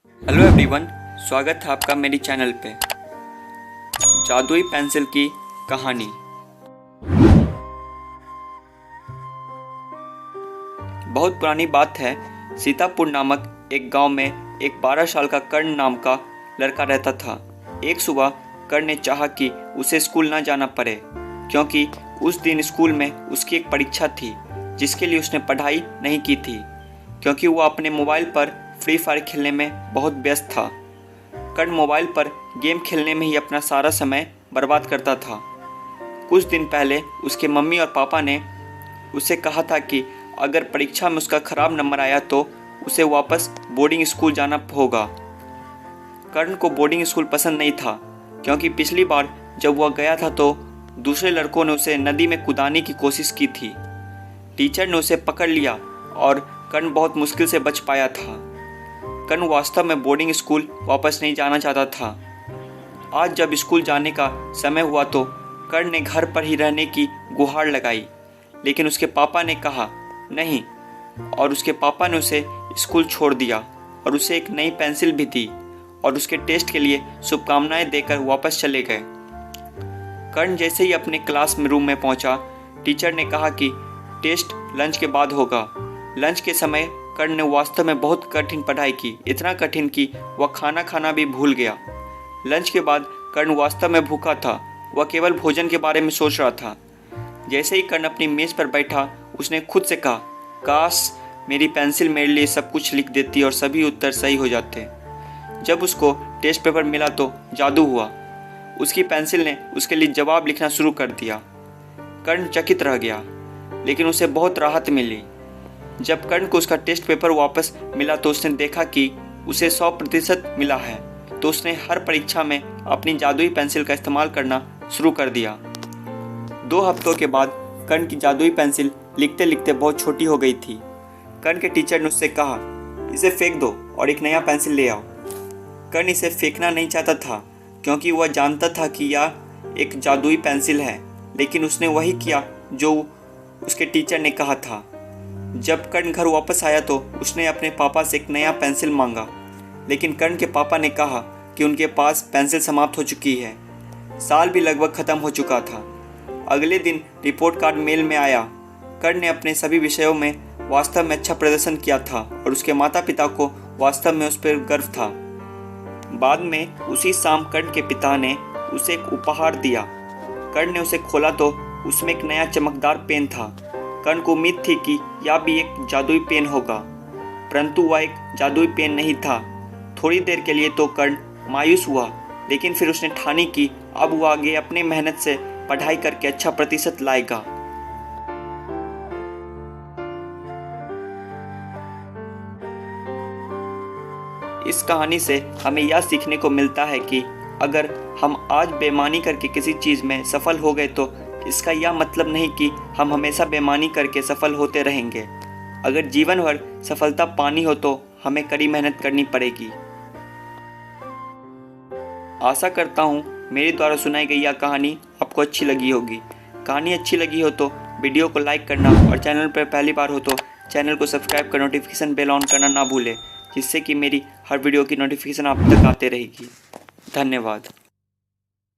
Hello everyone, स्वागत है आपका मेरी चैनल पे। जादुई पेंसिल की कहानी। बहुत पुरानी बात है। सीतापुर नामक एक गांव में एक 12 साल का कर्ण नाम का लड़का रहता था। एक सुबह कर्ण ने चाहा कि उसे स्कूल न जाना पड़े, क्योंकि उस दिन स्कूल में उसकी एक परीक्षा थी जिसके लिए उसने पढ़ाई नहीं की थी, क्योंकि वो अपने मोबाइल पर फ्री फायर खेलने में बहुत व्यस्त था। कर्ण मोबाइल पर गेम खेलने में ही अपना सारा समय बर्बाद करता था। कुछ दिन पहले उसके मम्मी और पापा ने उसे कहा था कि अगर परीक्षा में उसका ख़राब नंबर आया तो उसे वापस बोर्डिंग स्कूल जाना होगा। कर्ण को बोर्डिंग स्कूल पसंद नहीं था, क्योंकि पिछली बार जब वह गया था तो दूसरे लड़कों ने उसे नदी में कूदाने की कोशिश की थी। टीचर ने उसे पकड़ लिया और कर्ण बहुत मुश्किल से बच पाया था। कर्ण वास्तव में बोर्डिंग स्कूल वापस नहीं जाना चाहता था। आज जब स्कूल जाने का समय हुआ तो कर्ण ने घर पर ही रहने की गुहार लगाई, लेकिन उसके पापा ने कहा नहीं, और उसके पापा ने उसे स्कूल छोड़ दिया और उसे एक नई पेंसिल भी दी और उसके टेस्ट के लिए शुभकामनाएं देकर वापस चले गए। कर्ण जैसे ही अपने क्लास में रूम में पहुंचा, टीचर ने कहा कि टेस्ट लंच के बाद होगा। लंच के समय कर्ण ने वास्तव में बहुत कठिन पढ़ाई की, इतना कठिन कि वह खाना खाना भी भूल गया। लंच के बाद कर्ण वास्तव में भूखा था। वह केवल भोजन के बारे में सोच रहा था। जैसे ही कर्ण अपनी मेज़ पर बैठा, उसने खुद से कहा, काश मेरी पेंसिल मेरे लिए सब कुछ लिख देती और सभी उत्तर सही हो जाते। जब उसको टेस्ट पेपर मिला तो जादू हुआ। उसकी पेंसिल ने उसके लिए जवाब लिखना शुरू कर दिया। कर्ण चकित रह गया, लेकिन उसे बहुत राहत मिली। जब कर्ण को उसका टेस्ट पेपर वापस मिला तो उसने देखा कि उसे 100% मिला है, तो उसने हर परीक्षा में अपनी जादुई पेंसिल का इस्तेमाल करना शुरू कर दिया। 2 हफ्तों के बाद कर्ण की जादुई पेंसिल लिखते लिखते बहुत छोटी हो गई थी। कर्ण के टीचर ने उससे कहा, इसे फेंक दो और एक नया पेंसिल ले आओ। कर्ण इसे फेंकना नहीं चाहता था, क्योंकि वह जानता था कि यह एक जादुई पेंसिल है, लेकिन उसने वही किया जो उसके टीचर ने कहा था। जब कर्ण घर वापस आया तो उसने अपने पापा से एक नया पेंसिल मांगा, लेकिन कर्ण के पापा ने कहा कि उनके पास पेंसिल समाप्त हो चुकी है। साल भी लगभग ख़त्म हो चुका था। अगले दिन रिपोर्ट कार्ड मेल में आया। कर्ण ने अपने सभी विषयों में वास्तव में अच्छा प्रदर्शन किया था और उसके माता पिता को वास्तव में उस पर गर्व था। बाद में उसी शाम कर्ण के पिता ने उसे एक उपहार दिया। कर्ण ने उसे खोला तो उसमें एक नया चमकदार पेन था। कर्ण को उम्मीद थी कि यह भी एक जादुई पेन होगा, परंतु वह एक जादुई पेन नहीं था। थोड़ी देर के लिए तो कर्ण मायूस हुआ, लेकिन फिर उसने ठानी कि अब वह आगे अपनी मेहनत से पढ़ाई करके अच्छा प्रतिशत लाएगा। इस कहानी से हमें यह सीखने को मिलता है कि अगर हम आज बेईमानी करके किसी चीज़ में सफल हो गए तो इसका यह मतलब नहीं कि हम हमेशा बेईमानी करके सफल होते रहेंगे। अगर जीवन भर सफलता पानी हो तो हमें कड़ी मेहनत करनी पड़ेगी। आशा करता हूँ मेरे द्वारा सुनाई गई यह कहानी आपको अच्छी लगी होगी। कहानी अच्छी लगी हो तो वीडियो को लाइक करना और चैनल पर पहली बार हो तो चैनल को सब्सक्राइब कर नोटिफिकेशन बेल ऑन करना ना भूलें, जिससे कि मेरी हर वीडियो की नोटिफिकेशन आप तक आते रहेगी। धन्यवाद।